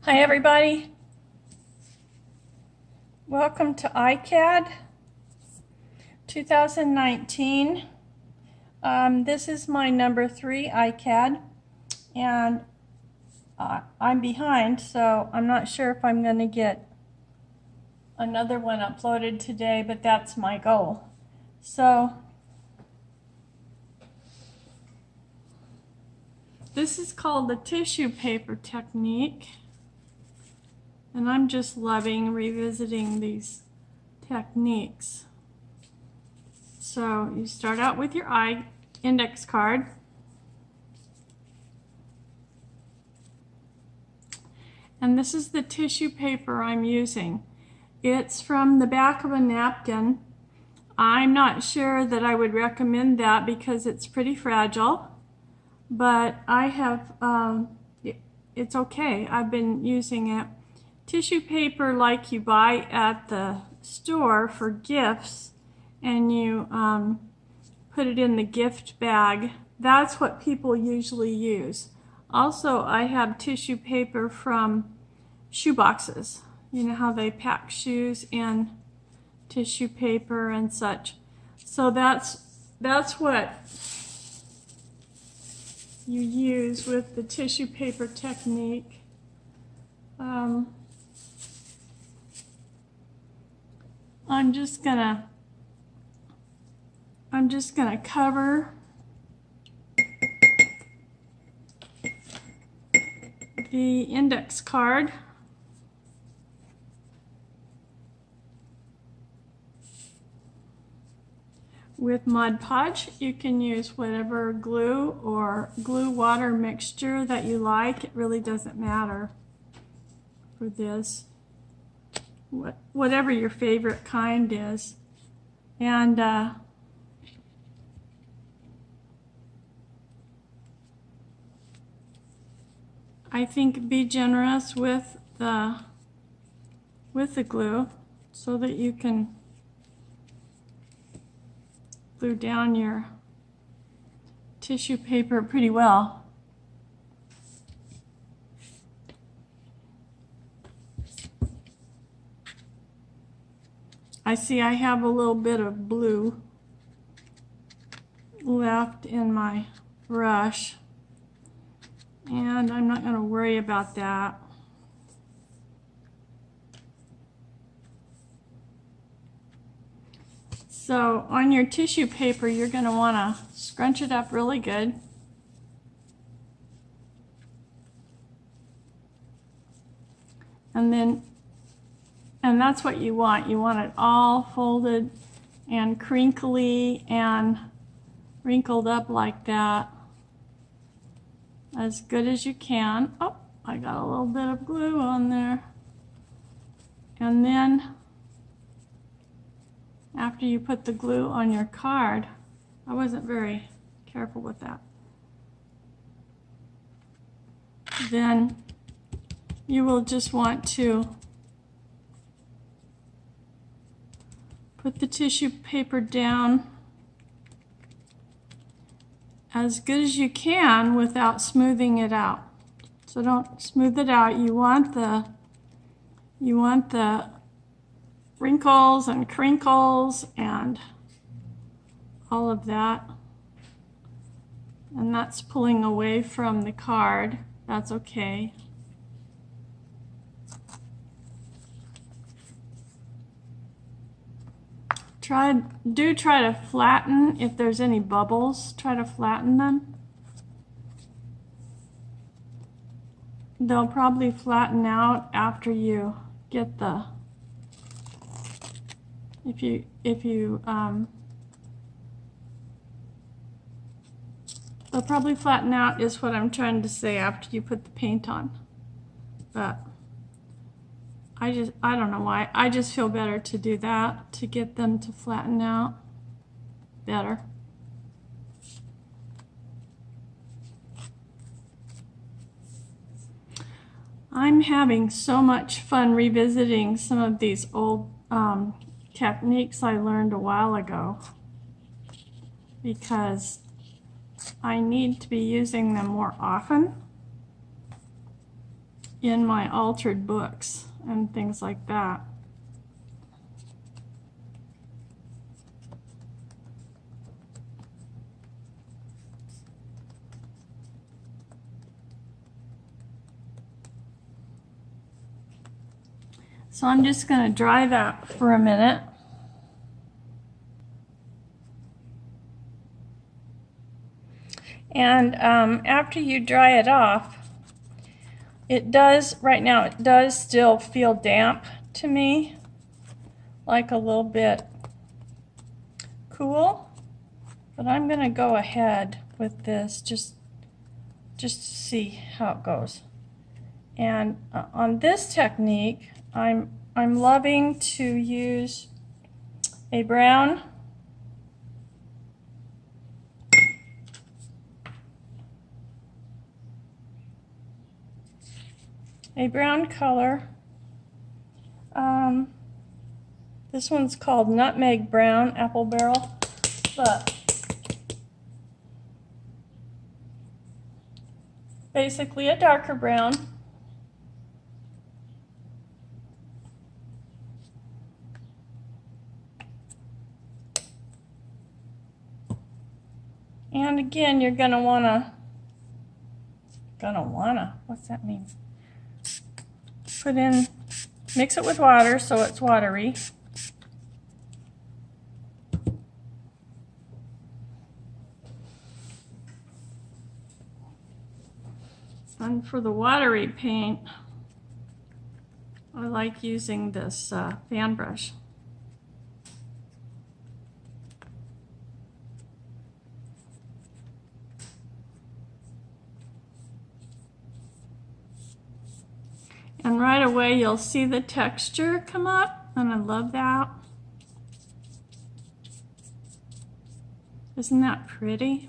Hi everybody, welcome to iCAD 2019. This is my number 3 iCAD, and I'm behind, so I'm not sure if I'm going to get another one uploaded today, but that's my goal. So this is called the tissue paper technique. And I'm just loving revisiting these techniques. So you start out with your index card. And this is the tissue paper I'm using. It's from the back of a napkin. I'm not sure that I would recommend that because it's pretty fragile. But I have, it's okay. I've been using it. Tissue paper like you buy at the store for gifts, and you put it in the gift bag. That's what people usually use. Also, I have tissue paper from shoe boxes. You know how they pack shoes in tissue paper and such. So that's what you use with the tissue paper technique. I'm just gonna cover the index card with Mod Podge. You can use whatever glue or glue water mixture that you like. It really doesn't matter for this. Whatever your favorite kind is. And I think be generous with the glue so that you can glue down your tissue paper pretty well. I see I have a little bit of blue left in my brush, and I'm not going to worry about that. So on your tissue paper, you're going to want to scrunch it up really good. And that's what you want. You want it all folded and crinkly and wrinkled up like that, as good as you can. Oh, I got a little bit of glue on there. And then after you put the glue on your card, I wasn't very careful with that, then you will just want to put the tissue paper down as good as you can without smoothing it out. So don't smooth it out. You want the wrinkles and crinkles and all of that. And that's pulling away from the card. That's okay. Do try to flatten if there's any bubbles. Try to flatten them. They'll probably flatten out after you get the. They'll probably flatten out is what I'm trying to say after you put the paint on. But I don't know why. I just feel better to do that, to get them to flatten out better. I'm having so much fun revisiting some of these old techniques I learned a while ago, because I need to be using them more often. in my altered books and things like that. So I'm just going to dry that for a minute. And after you dry it off, it does, right now, it does still feel damp to me, like a little bit cool. But I'm going to go ahead with this just to see how it goes. And on this technique, I'm loving to use a brown color. This one's called Nutmeg Brown, Apple Barrel, but basically a darker brown. And again, you're gonna wanna, what's that mean? Put in, mix it with water so it's watery. And for the watery paint, I like using this fan brush. And right away you'll see the texture come up, and I love that. Isn't that pretty?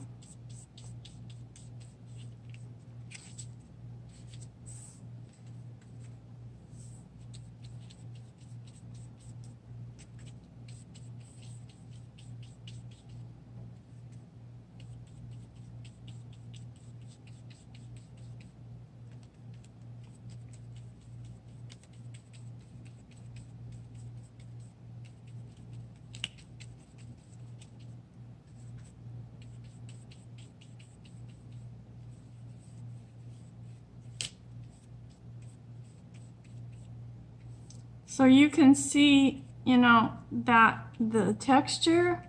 So you can see, you know, that the texture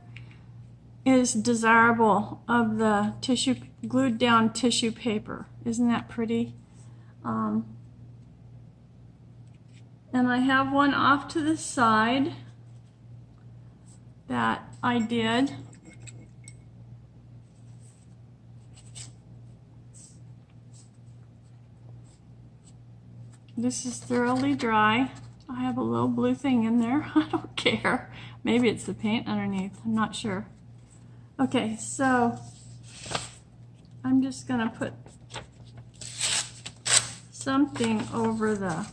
is desirable of the tissue, glued down tissue paper. Isn't that pretty? And I have one off to the side that I did. This is thoroughly dry. I have a little blue thing in there. I don't care. Maybe it's the paint underneath. I'm not sure. Okay, so I'm just going to put something over the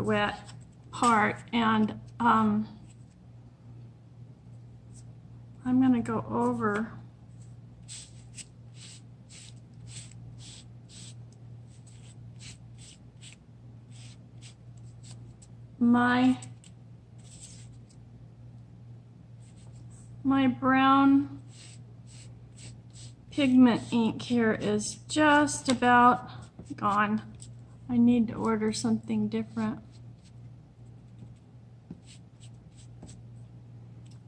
wet part, and I'm going to go over my brown pigment ink here is just about gone. I need to order something different.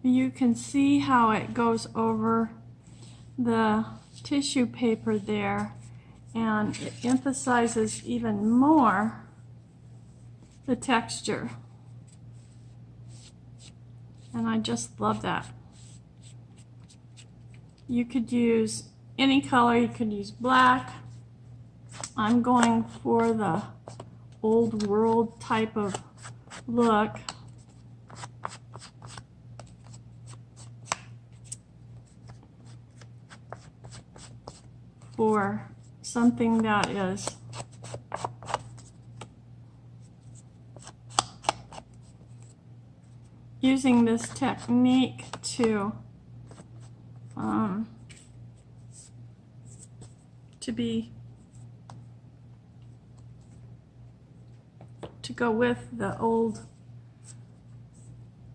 You can see how it goes over the tissue paper there, and it emphasizes even more the texture. And I just love that. You could use any color. You could use black. I'm going for the old world type of look. For something that is using this technique to to go with the old,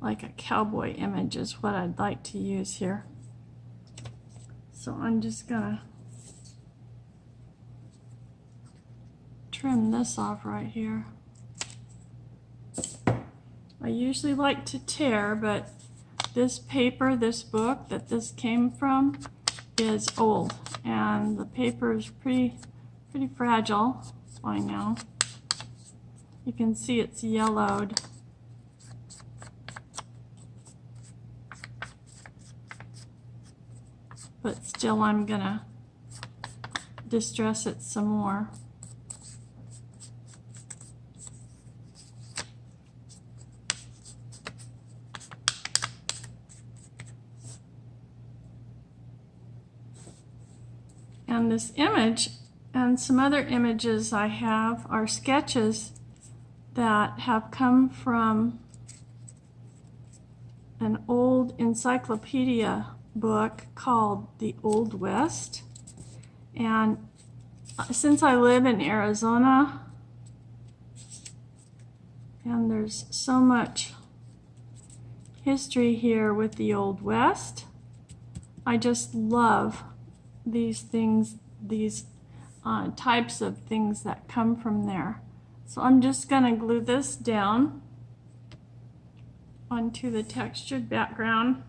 like a cowboy image is what I'd like to use here. So I'm just gonna trim this off right here. I usually like to tear, but this paper, this book that this came from is old, and the paper is pretty fragile by now. You can see it's yellowed. But still, I'm gonna distress it some more. And this image and some other images I have are sketches that have come from an old encyclopedia book called The Old West. And since I live in Arizona and there's so much history here with the Old West, I just love these things, these types of things that come from there. So I'm just going to glue this down onto the textured background.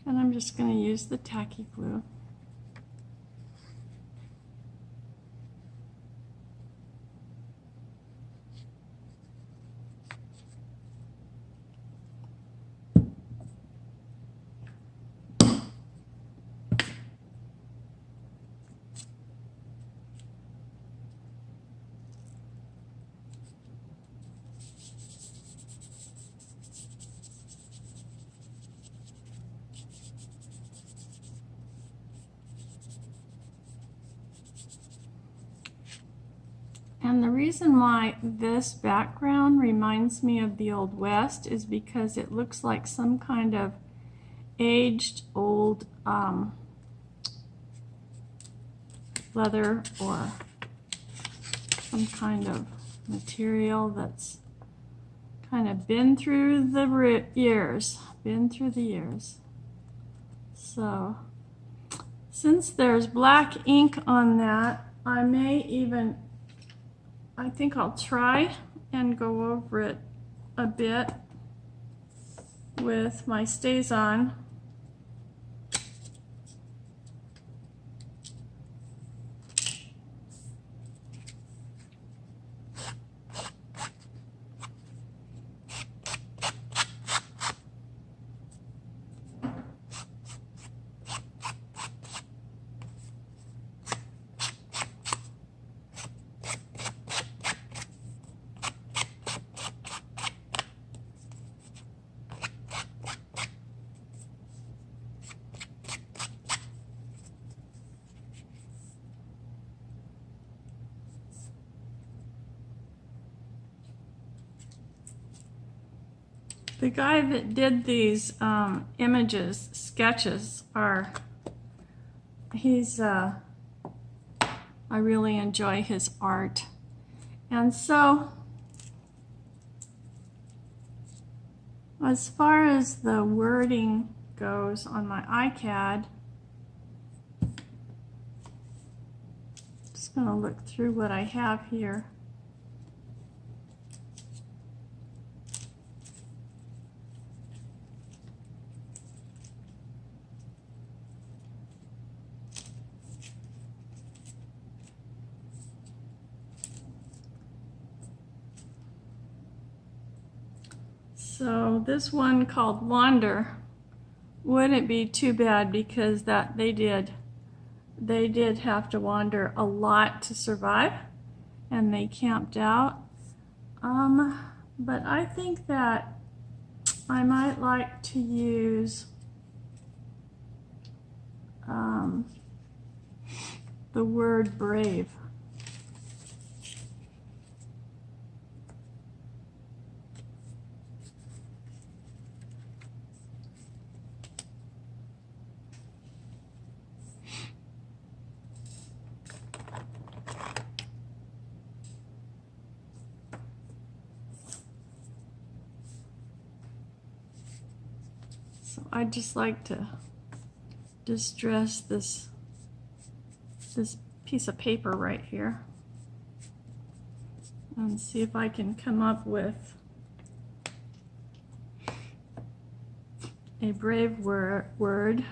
And I'm just going to use the tacky glue. And the reason why this background reminds me of the Old West is because it looks like some kind of aged old leather or some kind of material that's kind of been through the years. So since there's black ink on that, I think I'll try and go over it a bit with my StazOn. The guy that did these sketches, I really enjoy his art. And so, as far as the wording goes on my iCAD, just going to look through what I have here. So this one called Wander wouldn't be too bad because they did have to wander a lot to survive, and they camped out. But I think that I might like to use the word brave. So I just like to distress this piece of paper right here and see if I can come up with a brave word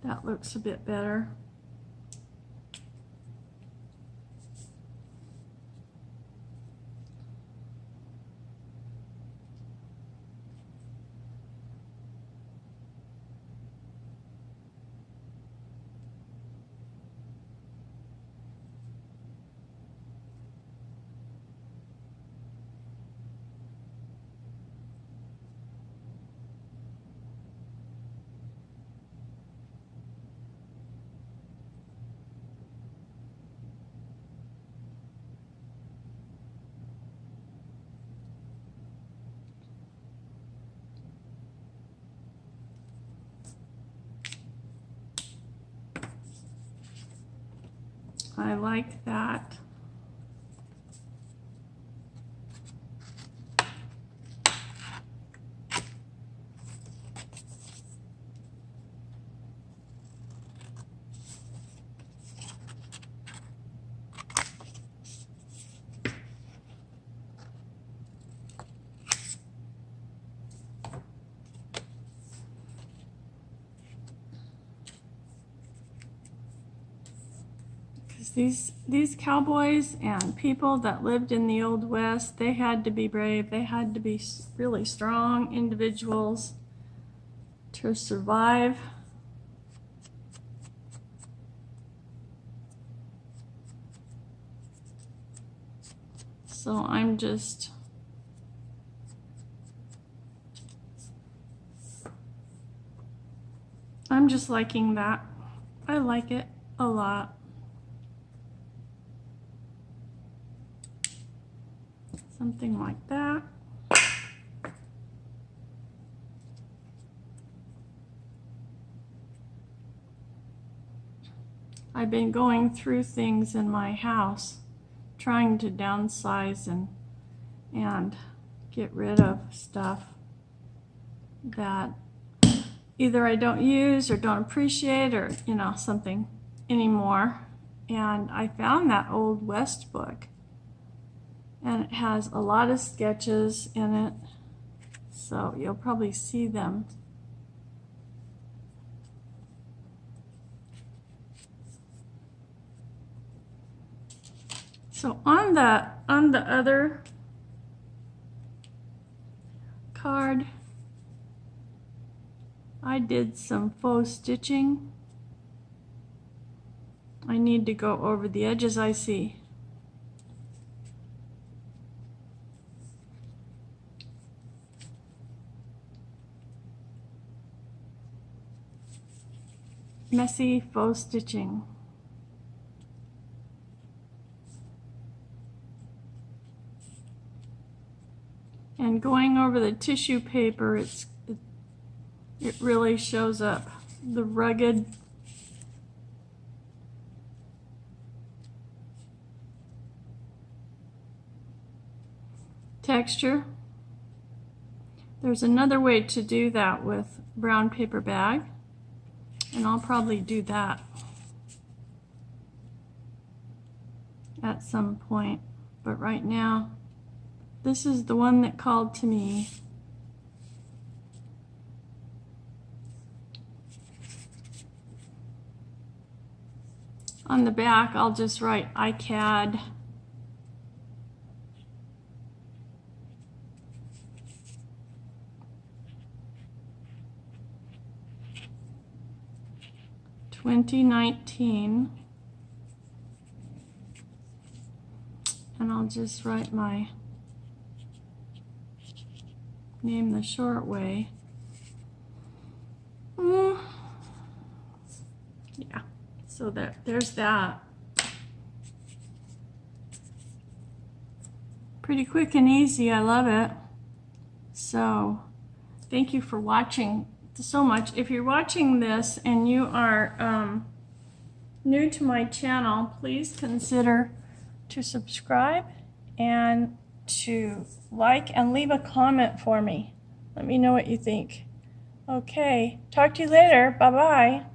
that looks a bit better. I like that. These cowboys and people that lived in the Old West, they had to be brave. They had to be really strong individuals to survive. So I'm just liking that. I like it a lot. Something like that. I've been going through things in my house, trying to downsize and get rid of stuff that either I don't use or don't appreciate, or something anymore. And I found that Old West book, and it has a lot of sketches in it, so you'll probably see them. So on the other card, I did some faux stitching. I need to go over the edges, I see. Messy faux stitching. And going over the tissue paper, it really shows up the rugged texture. There's another way to do that with brown paper bag, and I'll probably do that at some point, but right now this is the one that called to me. On the back, I'll just write iCAD. (2019), and I'll just write my name the short way. Yeah, so there's that. Pretty quick and easy. I love it. So thank you for watching so much. If you're watching this and you are new to my channel, please consider to subscribe and to like and leave a comment for me. Let me know what you think. Okay, talk to you later. Bye-bye.